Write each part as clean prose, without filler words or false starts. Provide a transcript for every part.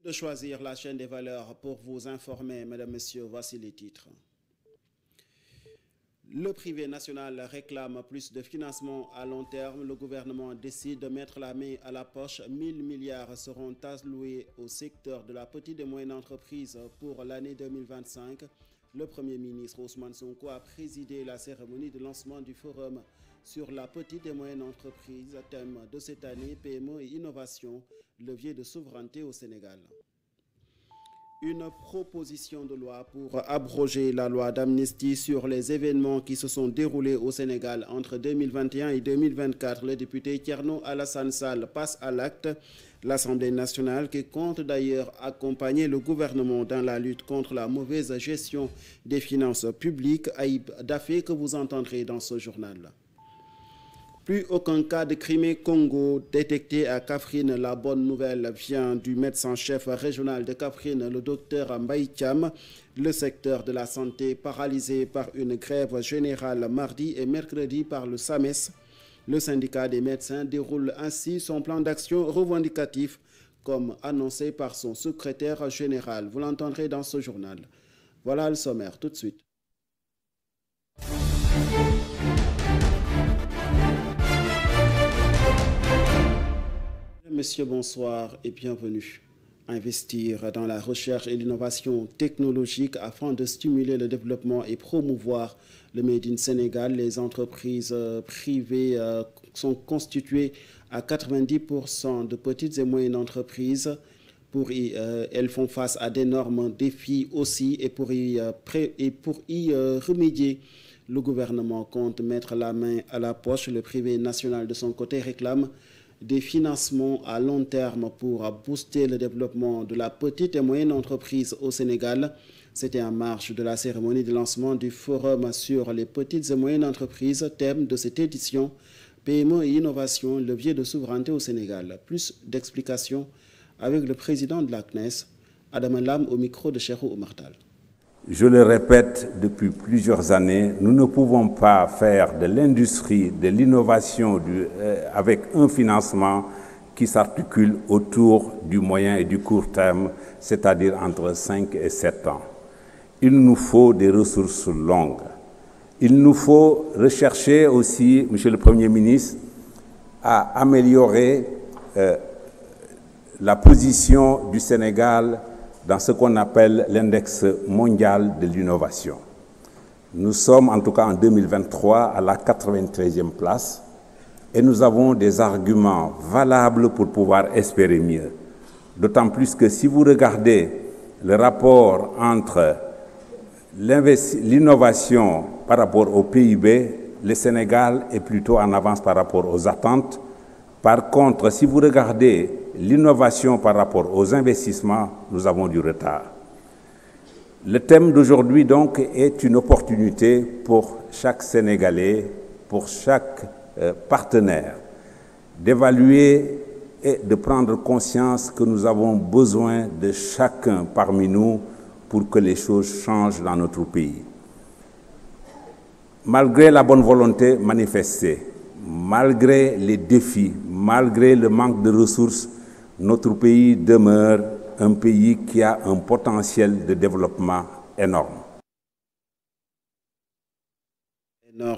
De choisir la chaîne des valeurs pour vous informer, mesdames, messieurs, voici les titres. Le privé national réclame plus de financement à long terme. Le gouvernement décide de mettre la main à la poche. 1000 milliards seront alloués au secteur de la petite et moyenne entreprise pour l'année 2025. Le Premier ministre Ousmane Sonko a présidé la cérémonie de lancement du forum sur la petite et moyenne entreprise, thème de cette année, PME et innovation, levier de souveraineté au Sénégal. Une proposition de loi pour abroger la loi d'amnistie sur les événements qui se sont déroulés au Sénégal entre 2021 et 2024. Le député Thierno Alassane Sall passe à l'acte. L'Assemblée nationale, qui compte d'ailleurs accompagner le gouvernement dans la lutte contre la mauvaise gestion des finances publiques, Aïb Dafé, que vous entendrez dans ce journal. Plus aucun cas de Crimée-Congo détecté à Kaffrine. La bonne nouvelle vient du médecin-chef régional de Kaffrine, le docteur Mbaye Thiam. Le secteur de la santé paralysé par une grève générale mardi et mercredi par le SAMES. Le syndicat des médecins déroule ainsi son plan d'action revendicatif comme annoncé par son secrétaire général. Vous l'entendrez dans ce journal. Voilà le sommaire tout de suite. Messieurs, bonsoir et bienvenue. Investir dans la recherche et l'innovation technologique afin de stimuler le développement et promouvoir le Made in Sénégal. Les entreprises privées sont constituées à 90% de petites et moyennes entreprises. Elles font face à d'énormes défis aussi et pour y remédier, le gouvernement compte mettre la main à la poche. Le privé national de son côté réclame des financements à long terme pour booster le développement de la petite et moyenne entreprise au Sénégal. C'était en marge de la cérémonie de lancement du forum sur les petites et moyennes entreprises, thème de cette édition, PME et innovation, levier de souveraineté au Sénégal. Plus d'explications avec le président de la CNES, Adam Lam, au micro de Cheikh Oumar Tall. Je le répète depuis plusieurs années, nous ne pouvons pas faire de l'industrie, de l'innovation avec un financement qui s'articule autour du moyen et du court terme, c'est-à-dire entre 5 et 7 ans. Il nous faut des ressources longues. Il nous faut rechercher aussi, Monsieur le Premier ministre, à améliorer la position du Sénégal dans ce qu'on appelle l'index mondial de l'innovation. Nous sommes en tout cas en 2023 à la 93e place et nous avons des arguments valables pour pouvoir espérer mieux. D'autant plus que si vous regardez le rapport entre l'innovation par rapport au PIB, le Sénégal est plutôt en avance par rapport aux attentes. Par contre, si vous regardez l'innovation par rapport aux investissements, nous avons du retard. Le thème d'aujourd'hui, donc, est une opportunité pour chaque Sénégalais, pour chaque partenaire, d'évaluer et de prendre conscience que nous avons besoin de chacun parmi nous pour que les choses changent dans notre pays. Malgré la bonne volonté manifestée, malgré les défis, malgré le manque de ressources, notre pays demeure un pays qui a un potentiel de développement énorme.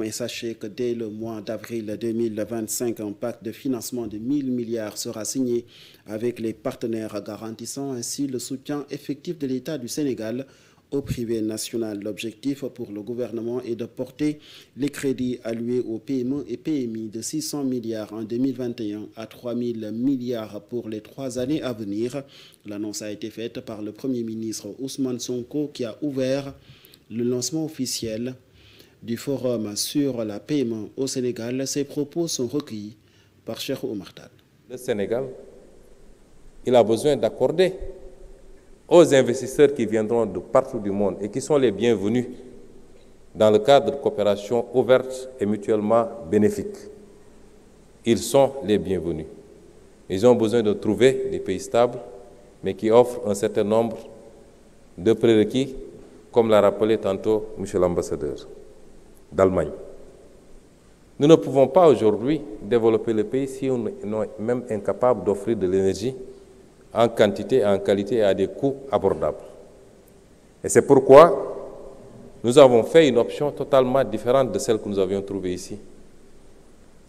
Et sachez que dès le mois d'avril 2025, un pacte de financement de 1000 milliards sera signé avec les partenaires garantissant ainsi le soutien effectif de l'État du Sénégal au privé national. L'objectif pour le gouvernement est de porter les crédits alloués aux PME et PMI de 600 milliards en 2021 à 3000 milliards pour les 3 années à venir. L'annonce a été faite par le Premier ministre Ousmane Sonko qui a ouvert le lancement officiel du forum sur la PME au Sénégal. Ces propos sont recueillis par Cheikh Oumar Tall. Le Sénégal, il a besoin d'accorder aux investisseurs qui viendront de partout du monde et qui sont les bienvenus dans le cadre de coopération ouverte et mutuellement bénéfique. Ils sont les bienvenus. Ils ont besoin de trouver des pays stables, mais qui offrent un certain nombre de prérequis, comme l'a rappelé tantôt M. l'ambassadeur d'Allemagne. Nous ne pouvons pas aujourd'hui développer le pays si on est même incapable d'offrir de l'énergie en quantité, en qualité et à des coûts abordables. Et c'est pourquoi nous avons fait une option totalement différente de celle que nous avions trouvée ici.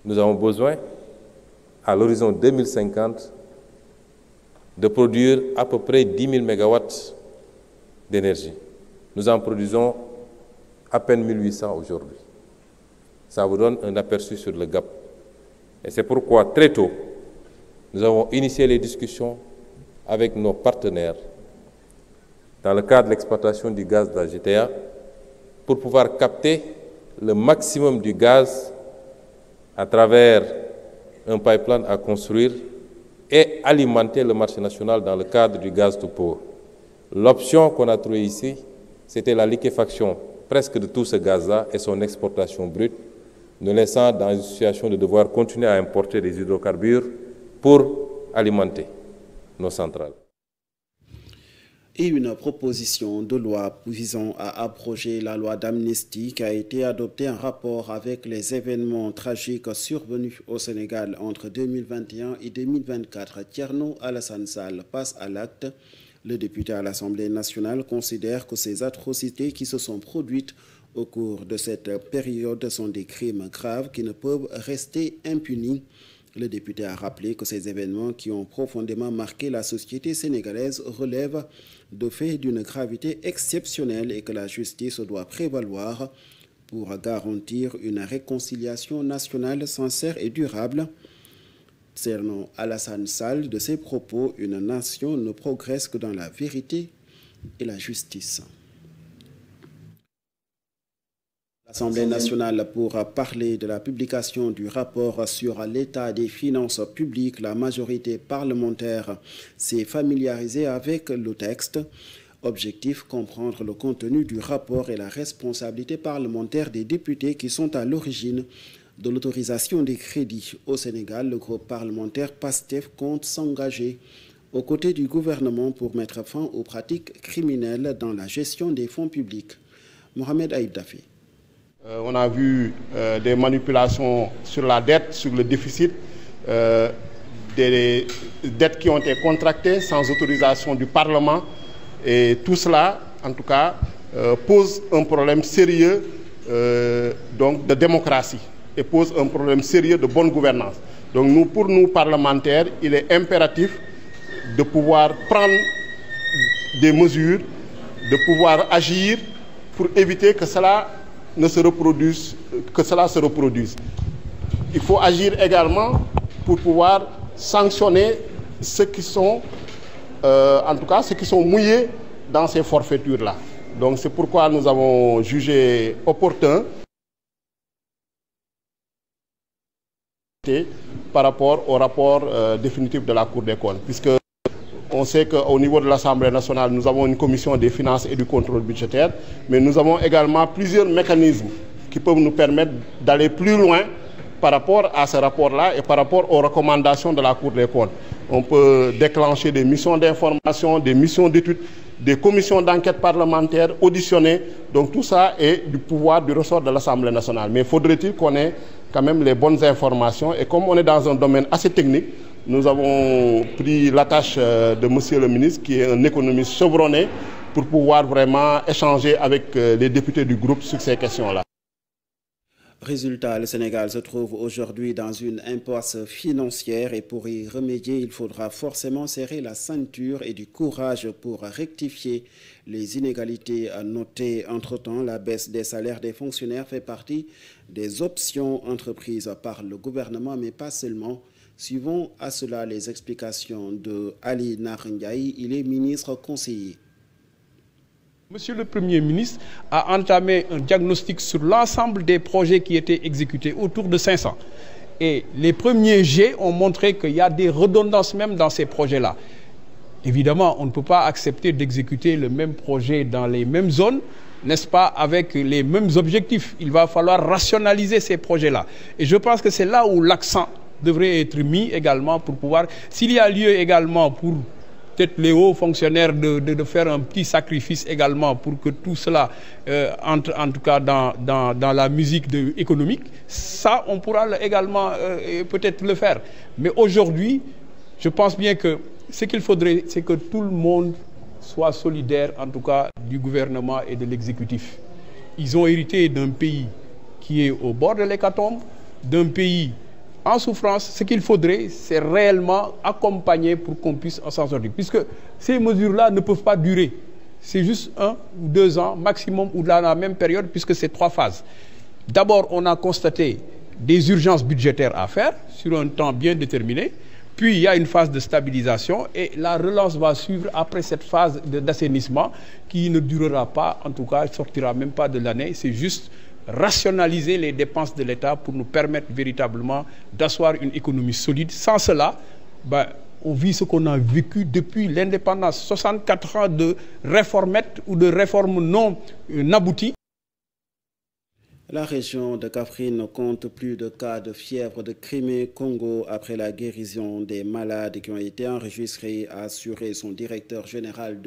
Nous avons besoin, à l'horizon 2050, de produire à peu près 10 000 mégawatts d'énergie. Nous en produisons à peine 1800 aujourd'hui. Ça vous donne un aperçu sur le gap. Et c'est pourquoi, très tôt, nous avons initié les discussions avec nos partenaires dans le cadre de l'exploitation du gaz de la GTA pour pouvoir capter le maximum du gaz à travers un pipeline à construire et alimenter le marché national dans le cadre du gaz tout pour. L'option qu'on a trouvée ici, c'était la liquéfaction presque de tout ce gaz-là et son exportation brute, nous laissant dans une situation de devoir continuer à importer des hydrocarbures pour alimenter nos centrales. Et une proposition de loi visant à abroger la loi d'amnistie qui a été adoptée en rapport avec les événements tragiques survenus au Sénégal entre 2021 et 2024. Thierno Alassane Sall passe à l'acte. Le député à l'Assemblée nationale considère que ces atrocités qui se sont produites au cours de cette période sont des crimes graves qui ne peuvent rester impunis. Le député a rappelé que ces événements qui ont profondément marqué la société sénégalaise relèvent de faits d'une gravité exceptionnelle et que la justice doit prévaloir pour garantir une réconciliation nationale sincère et durable. Selon Alassane Sall, de ses propos, une nation ne progresse que dans la vérité et la justice. L'Assemblée nationale pour parler de la publication du rapport sur l'état des finances publiques. La majorité parlementaire s'est familiarisée avec le texte. Objectif, comprendre le contenu du rapport et la responsabilité parlementaire des députés qui sont à l'origine de l'autorisation des crédits. Au Sénégal, le groupe parlementaire PASTEF compte s'engager aux côtés du gouvernement pour mettre fin aux pratiques criminelles dans la gestion des fonds publics. Mohamed Aïb Daffé. On a vu des manipulations sur la dette, sur le déficit, des dettes qui ont été contractées sans autorisation du Parlement. Et tout cela, en tout cas, pose un problème sérieux donc de démocratie et pose un problème sérieux de bonne gouvernance. Donc pour nous parlementaires, il est impératif de pouvoir prendre des mesures, de pouvoir agir pour éviter que cela se reproduise. Il faut agir également pour pouvoir sanctionner ceux qui sont, en tout cas, ceux qui sont mouillés dans ces forfaitures-là. Donc c'est pourquoi nous avons jugé opportun par rapport au rapport définitif de la Cour des comptes, puisque on sait qu'au niveau de l'Assemblée nationale, nous avons une commission des finances et du contrôle budgétaire, mais nous avons également plusieurs mécanismes qui peuvent nous permettre d'aller plus loin par rapport à ce rapport-là et par rapport aux recommandations de la Cour des comptes. On peut déclencher des missions d'information, des missions d'études, des commissions d'enquête parlementaire, auditionner. Donc tout ça est du pouvoir, du ressort de l'Assemblée nationale. Mais faudrait-il qu'on ait quand même les bonnes informations. Et comme on est dans un domaine assez technique, nous avons pris la tâche de monsieur le ministre, qui est un économiste chevronné, pour pouvoir vraiment échanger avec les députés du groupe sur ces questions-là. Résultat, le Sénégal se trouve aujourd'hui dans une impasse financière et pour y remédier, il faudra forcément serrer la ceinture et du courage pour rectifier les inégalités notées. Entre-temps, la baisse des salaires des fonctionnaires fait partie des options entreprises par le gouvernement, mais pas seulement. Suivons à cela les explications de Ali Narengaï, il est ministre conseiller. Monsieur le Premier ministre a entamé un diagnostic sur l'ensemble des projets qui étaient exécutés, autour de 500. Et les premiers jets ont montré qu'il y a des redondances même dans ces projets-là. Évidemment, on ne peut pas accepter d'exécuter le même projet dans les mêmes zones, n'est-ce pas, avec les mêmes objectifs. Il va falloir rationaliser ces projets-là. Et je pense que c'est là où l'accent devrait être mis également pour pouvoir, s'il y a lieu également pour peut-être les hauts fonctionnaires de faire un petit sacrifice également pour que tout cela entre en tout cas dans la musique économique, ça on pourra également peut-être le faire. Mais aujourd'hui, Je pense bien que ce qu'il faudrait, c'est que tout le monde soit solidaire, en tout cas du gouvernement et de l'exécutif. Ils ont hérité d'un pays qui est au bord de l'hécatombe, d'un pays en souffrance. Ce qu'il faudrait, c'est réellement accompagner pour qu'on puisse s'en sortir. Puisque ces mesures-là ne peuvent pas durer. C'est juste 1 ou 2 ans maximum ou dans la même période, puisque c'est 3 phases. D'abord, on a constaté des urgences budgétaires à faire sur un temps bien déterminé. Puis, il y a une phase de stabilisation et la relance va suivre après cette phase d'assainissement qui ne durera pas, en tout cas, ne sortira même pas de l'année. C'est juste rationaliser les dépenses de l'État pour nous permettre véritablement d'asseoir une économie solide. Sans cela, on vit ce qu'on a vécu depuis l'indépendance. 64 ans de réformettes ou de réformes non abouties. La région de Kaffrine compte plus de cas de fièvre de Crimée-Congo après la guérison des malades qui ont été enregistrés, a assuré son directeur régional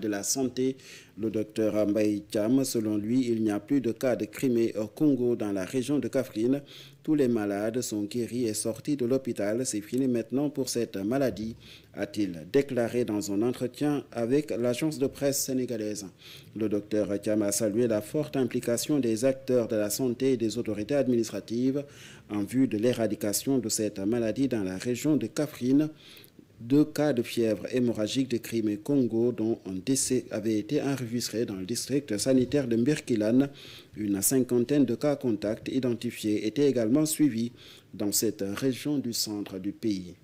de la santé, le docteur Mbaye Thiam. Selon lui, il n'y a plus de cas de Crimée-Congo dans la région de Kaffrine. Tous les malades sont guéris et sortis de l'hôpital. C'est fini maintenant pour cette maladie, a-t-il déclaré dans un entretien avec l'agence de presse sénégalaise. Le docteur Thiam a salué la forte implication des acteurs de la santé et des autorités administratives en vue de l'éradication de cette maladie dans la région de Kaffrine. 2 cas de fièvre hémorragique de Crimée-Congo dont un décès avait été enregistré dans le district sanitaire de Mbirkilane. Une 50aine de cas contacts identifiés étaient également suivis dans cette région du centre du pays.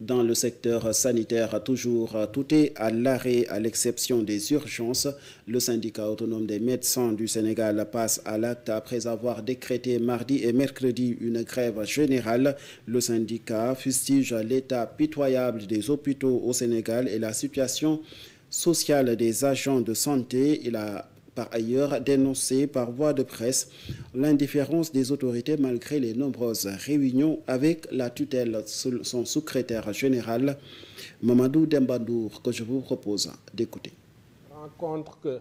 Dans le secteur sanitaire, toujours, tout est à l'arrêt à l'exception des urgences. Le syndicat autonome des médecins du Sénégal passe à l'acte après avoir décrété mardi et mercredi une grève générale. Le syndicat fustige l'état pitoyable des hôpitaux au Sénégal et la situation sociale des agents de santé. Il a par ailleurs dénoncé par voie de presse l'indifférence des autorités malgré les nombreuses réunions avec la tutelle de son secrétaire général, Mamadou Dembandour, que je vous propose d'écouter. Rencontre que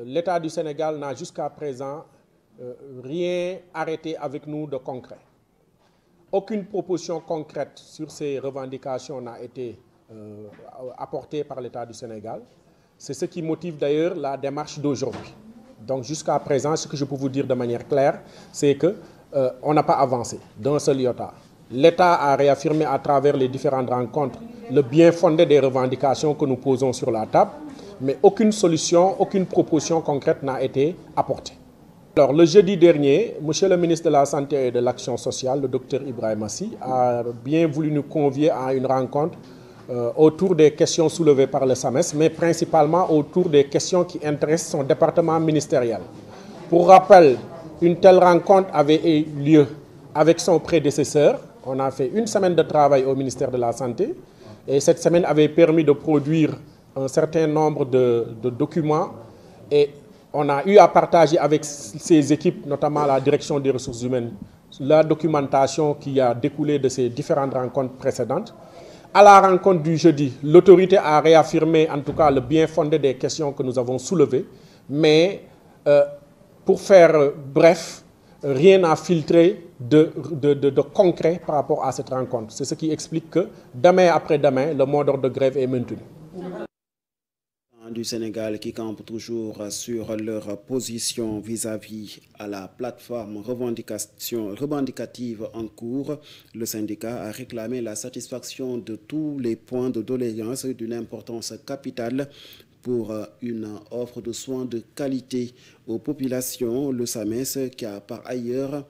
l'État du Sénégal n'a jusqu'à présent rien arrêté avec nous de concret. Aucune proposition concrète sur ces revendications n'a été apportée par l'État du Sénégal. C'est ce qui motive d'ailleurs la démarche d'aujourd'hui. Donc jusqu'à présent, ce que je peux vous dire de manière claire, c'est qu'on n'a pas avancé d'un seul iota. L'État a réaffirmé à travers les différentes rencontres le bien fondé des revendications que nous posons sur la table, mais aucune solution, aucune proposition concrète n'a été apportée. Alors, le jeudi dernier, M. le ministre de la Santé et de l'Action sociale, le Dr Ibrahima Sy, a bien voulu nous convier à une rencontre autour des questions soulevées par le SAMES, mais principalement autour des questions qui intéressent son département ministériel. Pour rappel, une telle rencontre avait eu lieu avec son prédécesseur. On a fait une semaine de travail au ministère de la Santé et cette semaine avait permis de produire un certain nombre de documents et on a eu à partager avec ces équipes, notamment la direction des ressources humaines, la documentation qui a découlé de ces différentes rencontres précédentes. À la rencontre du jeudi, l'autorité a réaffirmé en tout cas le bien fondé des questions que nous avons soulevées, mais pour faire bref, rien n'a filtré de concret par rapport à cette rencontre. C'est ce qui explique que demain après demain, le mot d'ordre de grève est maintenu. Du Sénégal qui campent toujours sur leur position vis-à-vis à la plateforme revendicative en cours. Le syndicat a réclamé la satisfaction de tous les points de doléance d'une importance capitale pour une offre de soins de qualité aux populations. Le SAMES qui a par ailleurs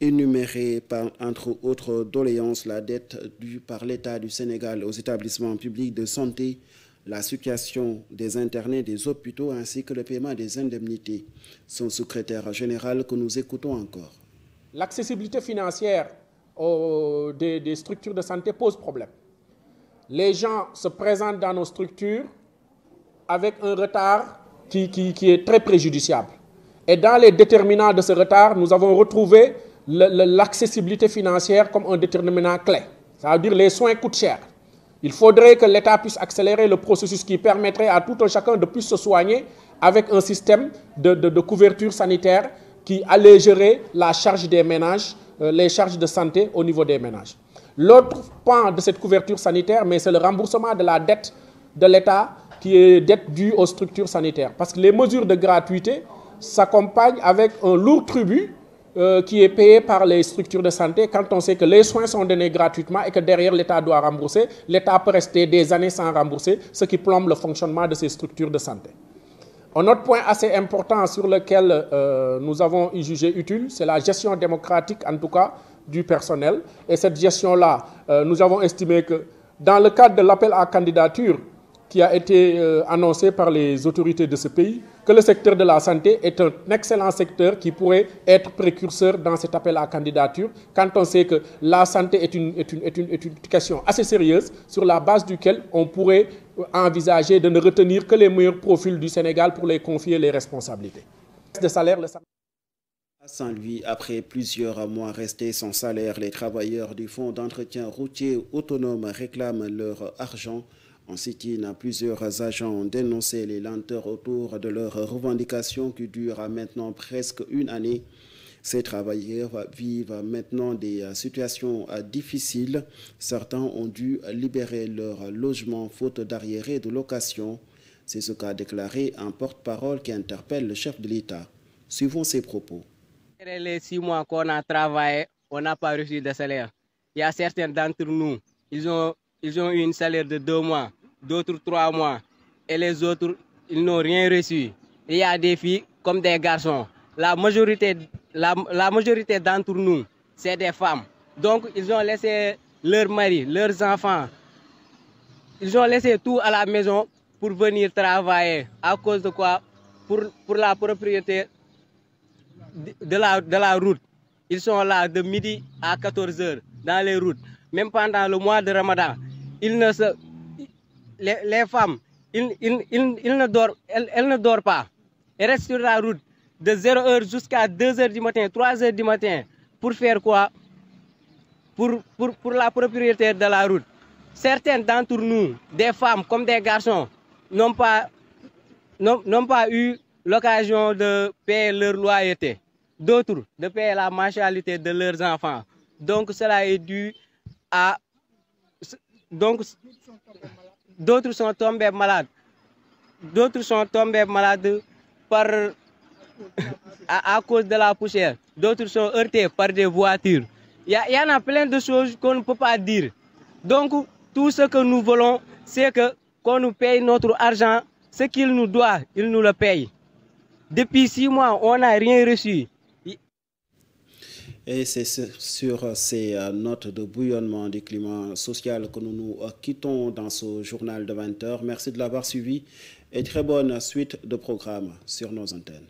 énuméré entre autres doléances la dette due par l'État du Sénégal aux établissements publics de santé, la situation des internés des hôpitaux ainsi que le paiement des indemnités. Son secrétaire général que nous écoutons encore. L'accessibilité financière des structures de santé pose problème. Les gens se présentent dans nos structures avec un retard qui est très préjudiciable. Et dans les déterminants de ce retard, nous avons retrouvé l'accessibilité financière comme un déterminant clé. Ça veut dire que les soins coûtent cher. Il faudrait que l'État puisse accélérer le processus qui permettrait à tout un chacun de plus se soigner avec un système de couverture sanitaire qui allégerait la charge des ménages les charges de santé au niveau des ménages. L'autre pan de cette couverture sanitaire, mais c'est le remboursement de la dette de l'État qui est dette due aux structures sanitaires. Parce que les mesures de gratuité s'accompagnent avec un lourd tribut qui est payé par les structures de santé quand on sait que les soins sont donnés gratuitement et que derrière l'État doit rembourser. L'État peut rester des années sans rembourser, ce qui plombe le fonctionnement de ces structures de santé. Un autre point assez important sur lequel nous avons jugé utile, c'est la gestion démocratique, en tout cas, du personnel. Et cette gestion-là, nous avons estimé que dans le cadre de l'appel à candidature qui a été annoncé par les autorités de ce pays, que le secteur de la santé est un excellent secteur qui pourrait être précurseur dans cet appel à candidature, quand on sait que la santé est une question assez sérieuse sur la base duquel on pourrait envisager de ne retenir que les meilleurs profils du Sénégal pour les confier les responsabilités. De salaire, À Saint-Louis, après plusieurs mois restés sans salaire, les travailleurs du fonds d'entretien routier autonome réclament leur argent. En sit-in, plusieurs agents ont dénoncé les lenteurs autour de leurs revendications qui durent maintenant presque une année. Ces travailleurs vivent maintenant des situations difficiles. Certains ont dû libérer leur logement faute d'arriérés de location. C'est ce qu'a déclaré un porte-parole qui interpelle le chef de l'État. Suivons ses propos. Les 6 mois qu'on a travaillé, on n'a pas reçu de salaire. Il y a certains d'entre nous, ils ont eu un salaire de 2 mois, d'autres 3 mois, et les autres, ils n'ont rien reçu. Il y a des filles comme des garçons. La majorité d'entre nous, c'est des femmes. Donc, ils ont laissé leurs maris, leurs enfants, ils ont laissé tout à la maison pour venir travailler. À cause de quoi? Pour la propriété de la route. Ils sont là de midi à 14 h dans les routes. Même pendant le mois de Ramadan, les femmes, elles ne dorment pas. Elles restent sur la route de 0 h jusqu'à 2 h du matin, 3 h du matin. Pour faire quoi? Pour la propriété de la route. Certains d'entre nous, des femmes comme des garçons, n'ont pas eu l'occasion de payer leur loyer. D'autres de payer la mensualité de leurs enfants. Donc cela est dû à... Donc d'autres sont tombés malades. D'autres sont tombés malades à cause de la poussière. D'autres sont heurtés par des voitures. Il y en a plein de choses qu'on ne peut pas dire. Donc tout ce que nous voulons, c'est qu'on nous paye notre argent. Ce qu'il nous doit, il nous le paye. Depuis 6 mois, on n'a rien reçu. Et c'est sur ces notes de bouillonnement du climat social que nous nous quittons dans ce journal de 20 h. Merci de l'avoir suivi et très bonne suite de programmes sur nos antennes.